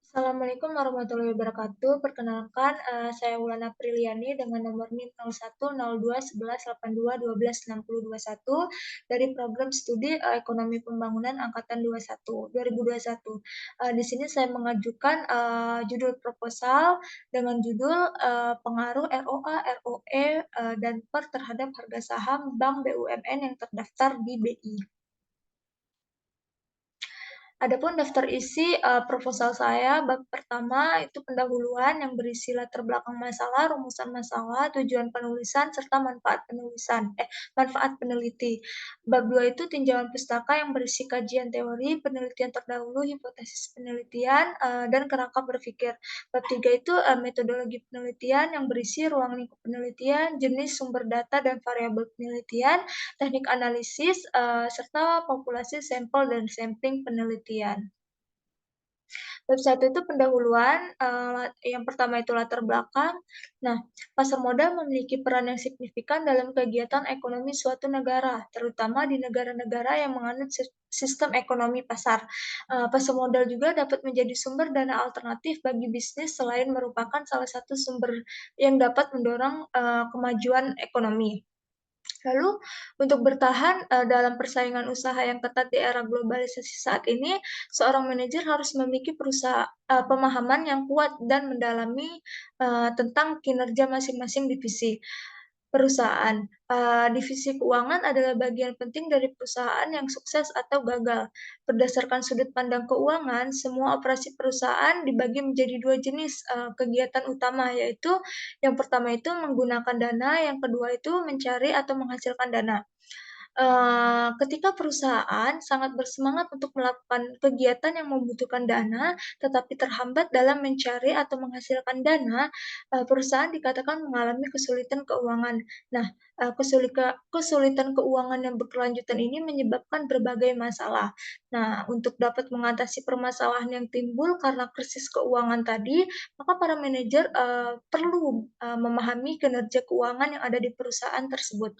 Assalamualaikum warahmatullahi wabarakatuh. Perkenalkan, saya Wulandari Apriliani dengan nomor NIM 01021182126021 dari program studi Ekonomi Pembangunan Angkatan 2021. Di sini saya mengajukan judul proposal dengan judul pengaruh ROA, ROE, dan PER terhadap harga saham Bank BUMN yang terdaftar di BI. Adapun daftar isi proposal saya, bab pertama itu pendahuluan yang berisi latar belakang masalah, rumusan masalah, tujuan penulisan, serta manfaat peneliti. Bab 2 itu tinjauan pustaka yang berisi kajian teori, penelitian terdahulu, hipotesis penelitian, dan kerangka berpikir. Bab 3 itu metodologi penelitian yang berisi ruang lingkup penelitian, jenis sumber data dan variabel penelitian, teknik analisis, serta populasi sampel dan sampling penelitian. Bab 1 itu pendahuluan, yang pertama itu latar belakang. Nah, pasar modal memiliki peran yang signifikan dalam kegiatan ekonomi suatu negara, terutama di negara-negara yang menganut sistem ekonomi pasar. Pasar modal juga dapat menjadi sumber dana alternatif bagi bisnis selain merupakan salah satu sumber yang dapat mendorong kemajuan ekonomi. Lalu untuk bertahan dalam persaingan usaha yang ketat di era globalisasi saat ini, seorang manajer harus memiliki pemahaman yang kuat dan mendalami tentang kinerja masing-masing divisi perusahaan. Divisi keuangan adalah bagian penting dari perusahaan yang sukses atau gagal. Berdasarkan sudut pandang keuangan, semua operasi perusahaan dibagi menjadi dua jenis kegiatan utama, yaitu yang pertama itu menggunakan dana, yang kedua itu mencari atau menghasilkan dana. Ketika perusahaan sangat bersemangat untuk melakukan kegiatan yang membutuhkan dana, tetapi terhambat dalam mencari atau menghasilkan dana, perusahaan dikatakan mengalami kesulitan keuangan. Nah, kesulitan keuangan yang berkelanjutan ini menyebabkan berbagai masalah. Nah, untuk dapat mengatasi permasalahan yang timbul karena krisis keuangan tadi, maka para manajer perlu memahami kinerja keuangan yang ada di perusahaan tersebut.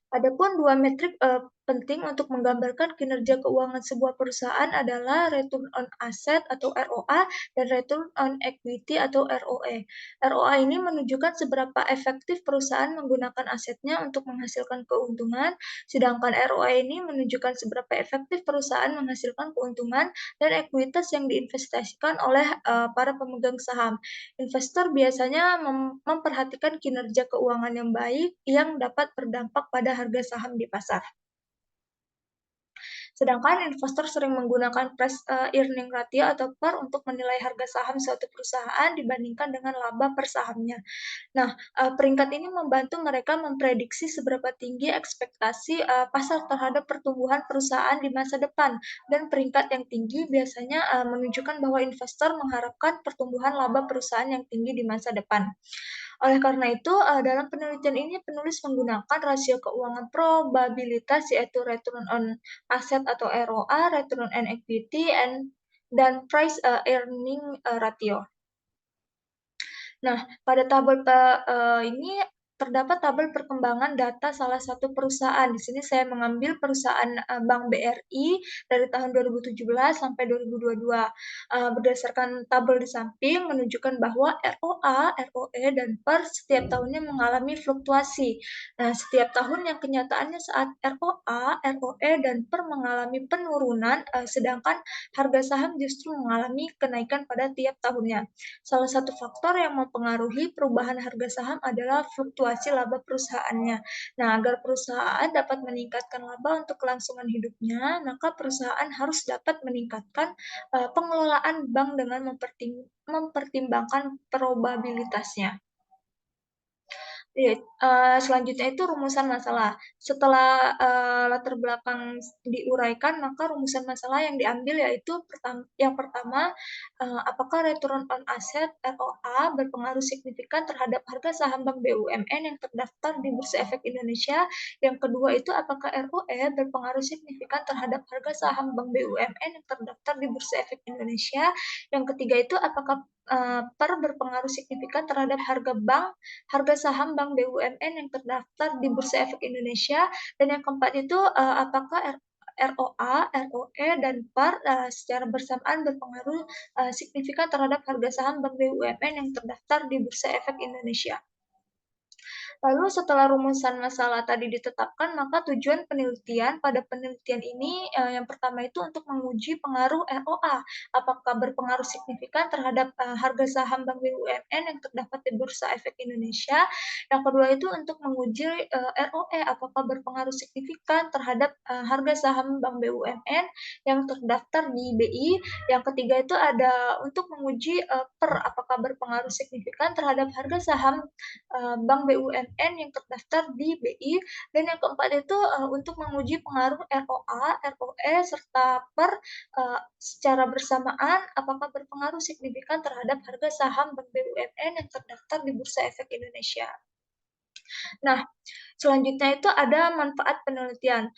Adapun dua metrik penting untuk menggambarkan kinerja keuangan sebuah perusahaan adalah return on asset atau ROA dan return on equity atau ROE. ROA ini menunjukkan seberapa efektif perusahaan menggunakan asetnya untuk menghasilkan keuntungan, sedangkan ROE ini menunjukkan seberapa efektif perusahaan menghasilkan keuntungan dan ekuitas yang diinvestasikan oleh para pemegang saham. Investor biasanya memperhatikan kinerja keuangan yang baik yang dapat berdampak pada harga saham di pasar. Sedangkan investor sering menggunakan price earning ratio atau PER untuk menilai harga saham suatu perusahaan dibandingkan dengan laba per sahamnya. Nah, peringkat ini membantu mereka memprediksi seberapa tinggi ekspektasi pasar terhadap pertumbuhan perusahaan di masa depan, dan peringkat yang tinggi biasanya menunjukkan bahwa investor mengharapkan pertumbuhan laba perusahaan yang tinggi di masa depan. Oleh karena itu, dalam penelitian ini penulis menggunakan rasio keuangan probabilitas, yaitu return on asset atau ROA, return on equity, dan price earning ratio. Nah, pada tabel ini terdapat tabel perkembangan data salah satu perusahaan. Di sini saya mengambil perusahaan Bank BRI dari tahun 2017 sampai 2022. Berdasarkan tabel di samping menunjukkan bahwa ROA, ROE, dan PER setiap tahunnya mengalami fluktuasi. Nah, setiap tahun yang kenyataannya saat ROA, ROE, dan PER mengalami penurunan, sedangkan harga saham justru mengalami kenaikan pada tiap tahunnya. Salah satu faktor yang mempengaruhi perubahan harga saham adalah fluktuasi laba perusahaannya. Nah, agar perusahaan dapat meningkatkan laba untuk kelangsungan hidupnya, maka perusahaan harus dapat meningkatkan pengelolaan bank dengan mempertimbangkan probabilitasnya. Iya, selanjutnya itu rumusan masalah. Setelah latar belakang diuraikan, maka rumusan masalah yang diambil yaitu yang pertama, apakah return on asset (ROA) berpengaruh signifikan terhadap harga saham Bank BUMN yang terdaftar di Bursa Efek Indonesia? Yang kedua itu apakah ROE berpengaruh signifikan terhadap harga saham Bank BUMN yang terdaftar di Bursa Efek Indonesia? Yang ketiga itu apakah PER berpengaruh signifikan terhadap harga saham Bank BUMN yang terdaftar di Bursa Efek Indonesia, dan yang keempat itu apakah ROA, ROE, dan PER secara bersamaan berpengaruh signifikan terhadap harga saham bank BUMN yang terdaftar di Bursa Efek Indonesia. Lalu setelah rumusan masalah tadi ditetapkan, maka tujuan penelitian pada penelitian ini yang pertama itu untuk menguji pengaruh ROA, apakah berpengaruh signifikan terhadap harga saham bank BUMN yang terdapat di Bursa Efek Indonesia. Yang kedua itu untuk menguji ROE, apakah berpengaruh signifikan terhadap harga saham bank BUMN yang terdaftar di BI. Yang ketiga itu ada untuk menguji PER, apakah berpengaruh signifikan terhadap harga saham bank BUMN yang terdaftar di BI, dan yang keempat itu untuk menguji pengaruh ROA, ROE, serta PER secara bersamaan apakah berpengaruh signifikan terhadap harga saham bank BUMN yang terdaftar di Bursa Efek Indonesia. Nah, selanjutnya itu ada manfaat penelitian.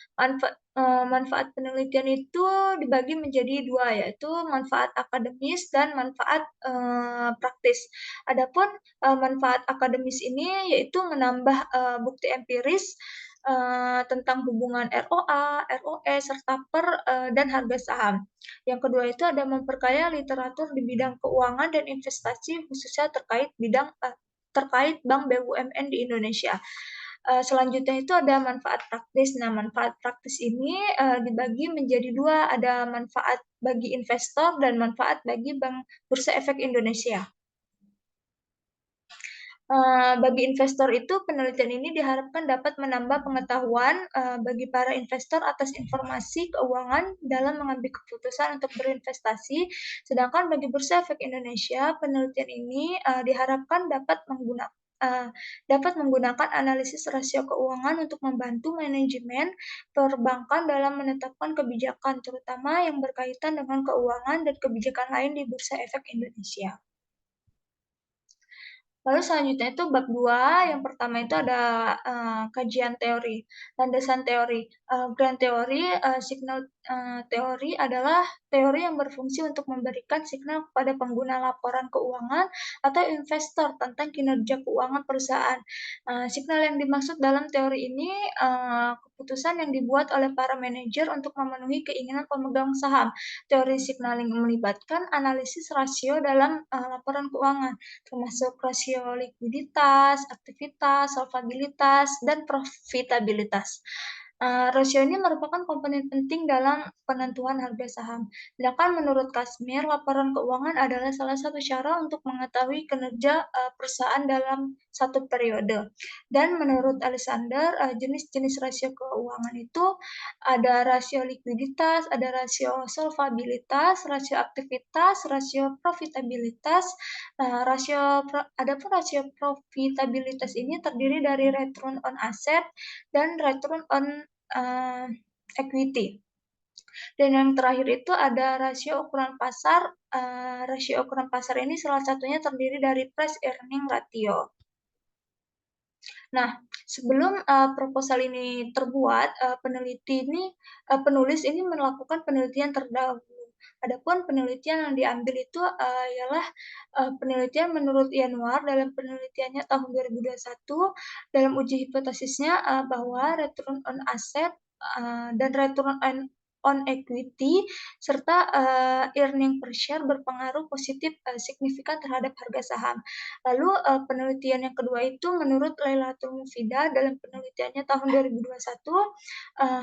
Manfaat penelitian itu dibagi menjadi dua, yaitu manfaat akademis dan manfaat praktis. Adapun manfaat akademis ini yaitu menambah bukti empiris tentang hubungan ROA, ROE, serta PER dan harga saham. Yang kedua itu ada memperkaya literatur di bidang keuangan dan investasi khususnya terkait bank BUMN di Indonesia. Selanjutnya itu ada manfaat praktis. Nah, manfaat praktis ini dibagi menjadi dua, ada manfaat bagi investor dan manfaat bagi Bank Bursa Efek Indonesia. Bagi investor itu, penelitian ini diharapkan dapat menambah pengetahuan bagi para investor atas informasi keuangan dalam mengambil keputusan untuk berinvestasi. Sedangkan bagi Bursa Efek Indonesia, penelitian ini diharapkan dapat menggunakan analisis rasio keuangan untuk membantu manajemen perbankan dalam menetapkan kebijakan, terutama yang berkaitan dengan keuangan dan kebijakan lain di Bursa Efek Indonesia. Lalu selanjutnya itu bab 2, yang pertama itu ada kajian teori, landasan teori. Grand teori, signal teori adalah teori yang berfungsi untuk memberikan signal kepada pengguna laporan keuangan atau investor tentang kinerja keuangan perusahaan. Signal yang dimaksud dalam teori ini keputusan yang dibuat oleh para manajer untuk memenuhi keinginan pemegang saham. Teori signaling melibatkan analisis rasio dalam laporan keuangan, termasuk rasio likuiditas, aktivitas, solvabilitas, dan profitabilitas. Rasio ini merupakan komponen penting dalam penentuan harga saham. Sedangkan menurut Kasmir, laporan keuangan adalah salah satu cara untuk mengetahui kinerja perusahaan dalam satu periode. Dan menurut Alexander, jenis-jenis rasio keuangan itu ada rasio likuiditas, ada rasio solvabilitas, rasio aktivitas, rasio profitabilitas. Adapun rasio profitabilitas ini terdiri dari return on asset dan return on equity. Dan yang terakhir itu ada rasio ukuran pasar. Rasio ukuran pasar ini salah satunya terdiri dari price earning ratio. Nah, sebelum proposal ini terbuat, penulis ini melakukan penelitian terdahulu. Adapun penelitian yang diambil itu ialah penelitian menurut Yanuar dalam penelitiannya tahun 2021 dalam uji hipotesisnya bahwa return on asset dan return on equity serta earning per share berpengaruh positif signifikan terhadap harga saham. Lalu penelitian yang kedua itu menurut Lailatul Mufidah dalam penelitiannya tahun 2021,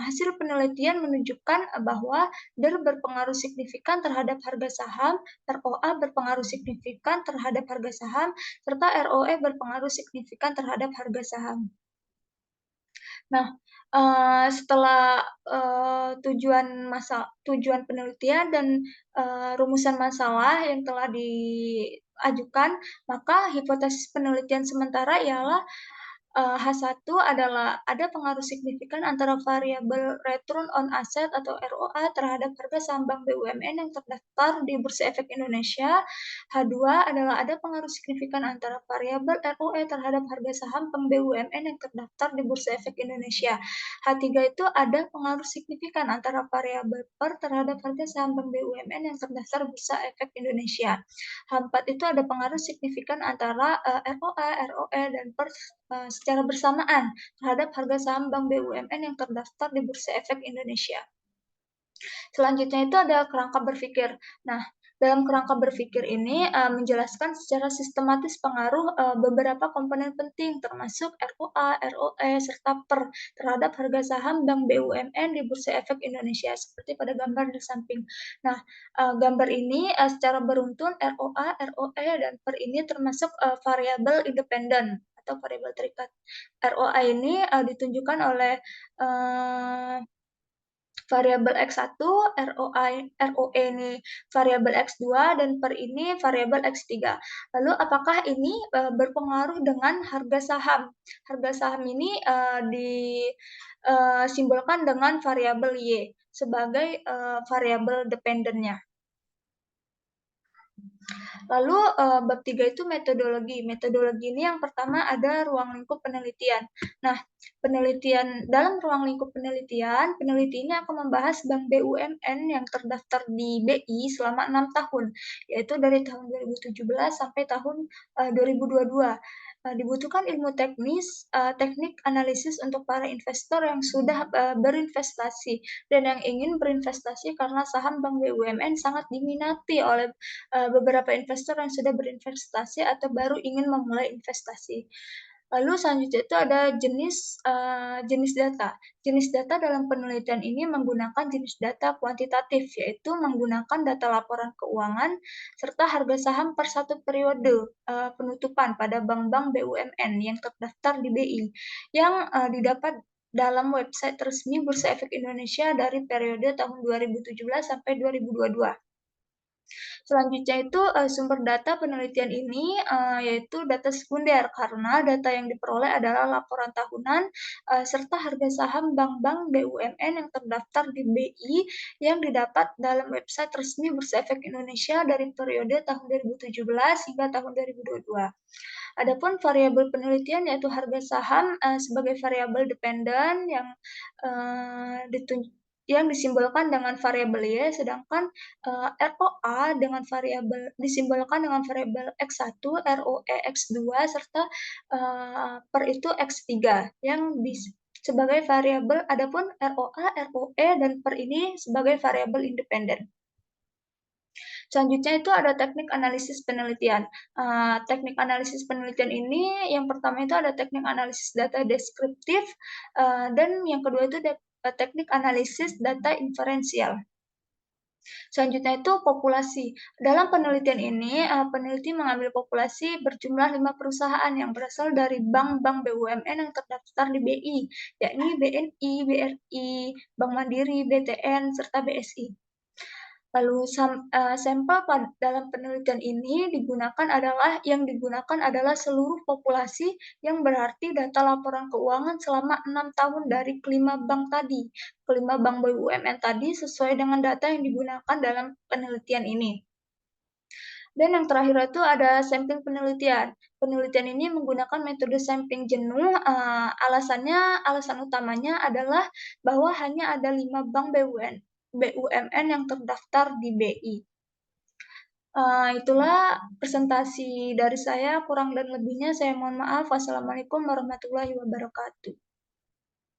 hasil penelitian menunjukkan bahwa DER berpengaruh signifikan terhadap harga saham, ROA berpengaruh signifikan terhadap harga saham, serta ROE berpengaruh signifikan terhadap harga saham. Nah, setelah tujuan penelitian dan rumusan masalah yang telah diajukan, maka hipotesis penelitian sementara ialah H1 adalah ada pengaruh signifikan antara variabel return on asset atau ROA terhadap harga saham bank BUMN yang terdaftar di Bursa Efek Indonesia. H2 adalah ada pengaruh signifikan antara variabel ROE terhadap harga saham bank BUMN yang terdaftar di Bursa Efek Indonesia. H3 itu ada pengaruh signifikan antara variabel PER terhadap harga saham bank BUMN yang terdaftar Bursa Efek Indonesia. H4 itu ada pengaruh signifikan antara ROA, ROE, dan PER secara bersamaan terhadap harga saham bank BUMN yang terdaftar di Bursa Efek Indonesia. Selanjutnya itu ada kerangka berpikir. Nah, dalam kerangka berpikir ini menjelaskan secara sistematis pengaruh beberapa komponen penting termasuk ROA, ROE, serta PER terhadap harga saham Bank BUMN di Bursa Efek Indonesia seperti pada gambar di samping. Nah, gambar ini secara beruntun ROA, ROE, dan PER ini termasuk variabel independen atau variabel terikat. ROA ini ditunjukkan oleh uh, variabel X1, ROE ini variabel X2, dan per ini variabel X3. Lalu apakah ini berpengaruh dengan harga saham? Harga saham ini disimbolkan dengan variabel Y sebagai variabel dependennya. Lalu bab 3 itu metodologi. Metodologi ini yang pertama ada ruang lingkup penelitian. Nah, dalam ruang lingkup penelitian, peneliti ini akan membahas bank BUMN yang terdaftar di BI selama 6 tahun, yaitu dari tahun 2017 sampai tahun 2022. Dibutuhkan ilmu teknik analisis untuk para investor yang sudah berinvestasi dan yang ingin berinvestasi karena saham bank BUMN sangat diminati oleh beberapa investor yang sudah berinvestasi atau baru ingin memulai investasi. Lalu selanjutnya itu ada jenis data. Jenis data dalam penelitian ini menggunakan jenis data kuantitatif, yaitu menggunakan data laporan keuangan serta harga saham per satu periode penutupan pada bank-bank BUMN yang terdaftar di BI yang didapat dalam website resmi Bursa Efek Indonesia dari periode tahun 2017 sampai 2022. Selanjutnya itu sumber data penelitian ini yaitu data sekunder karena data yang diperoleh adalah laporan tahunan serta harga saham bank-bank BUMN yang terdaftar di BI yang didapat dalam website resmi Bursa Efek Indonesia dari periode tahun 2017 hingga tahun 2022. Adapun variabel penelitian yaitu harga saham sebagai variabel dependen uh, yang disimbolkan dengan variabel Y, sedangkan ROA dengan variabel disimbolkan dengan variabel X1, ROE X2, serta per itu X3 yang sebagai variabel, adapun ROA, ROE, dan per ini sebagai variabel independen. Selanjutnya itu ada teknik analisis penelitian. Teknik analisis penelitian ini yang pertama itu ada teknik analisis data deskriptif dan yang kedua itu teknik analisis data inferensial. Selanjutnya itu populasi. Dalam penelitian ini, peneliti mengambil populasi berjumlah 5 perusahaan yang berasal dari bank-bank BUMN yang terdaftar di BI, yakni BNI, BRI, Bank Mandiri, BTN, serta BSI. Lalu sampel dalam penelitian ini yang digunakan adalah seluruh populasi yang berarti data laporan keuangan selama 6 tahun dari kelima bank tadi. Kelima bank BUMN tadi sesuai dengan data yang digunakan dalam penelitian ini. Dan yang terakhir itu ada sampling penelitian. Penelitian ini menggunakan metode sampling jenuh. Alasan utamanya adalah bahwa hanya ada 5 bank BUMN yang terdaftar di BI. Itulah presentasi dari saya, kurang dan lebihnya saya mohon maaf. Wassalamualaikum warahmatullahi wabarakatuh.